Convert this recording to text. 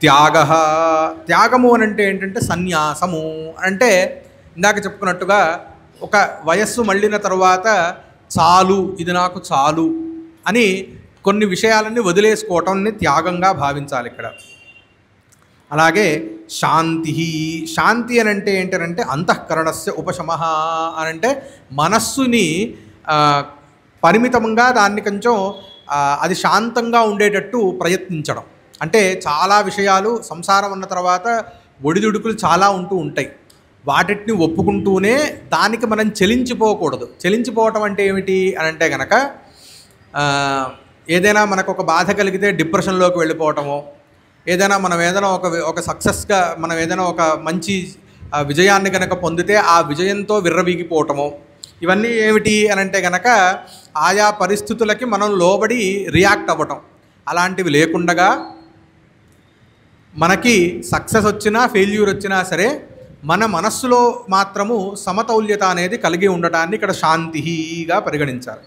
త్యాగః, త్యాగము అని అంటే ఏంటంటే సన్యాసము అంటే ఇందాక చెప్పుకున్నట్టుగా ఒక వయస్సు మళ్ళిన తర్వాత చాలు, ఇది నాకు చాలు అని కొన్ని విషయాలన్నీ వదిలేసుకోవటాన్ని త్యాగంగా భావించాలి ఇక్కడ. అలాగే శాంతి, శాంతి అని అంటే ఏంటంటే అంతఃకరణస్య ఉపశమః అని అంటే మనస్సుని పరిమితంగా దాన్ని కొంచెం అది శాంతంగా ఉండేటట్టు ప్రయత్నించడం. అంటే చాలా విషయాలు సంసారం అన్న తర్వాత ఒడిదుడుకులు చాలా ఉంటూ ఉంటాయి, వాటిని ఒప్పుకుంటూనే దానికి మనం చెలించిపోకూడదు. చెలించిపోవటం అంటే ఏమిటి అని అంటే కనుక ఏదైనా మనకు ఒక బాధ కలిగితే డిప్రెషన్లోకి వెళ్ళిపోవటమో, ఏదైనా మనం ఏదైనా ఒక సక్సెస్గా మనం ఏదైనా ఒక మంచి విజయాన్ని కనుక పొందితే ఆ విజయంతో విర్రవీగిపోవటమో, ఇవన్నీ ఏమిటి అని అంటే కనుక ఆయా పరిస్థితులకి మనం లోబడి రియాక్ట్ అవ్వటం. అలాంటివి లేకుండగా మనకి సక్సెస్ వచ్చినా ఫెయిల్యూర్ వచ్చినా సరే మన మనస్సులో మాత్రము సమతౌల్యత అనేది కలిగి ఉండటాన్ని ఇక్కడ శాంతిగా పరిగణించాలి.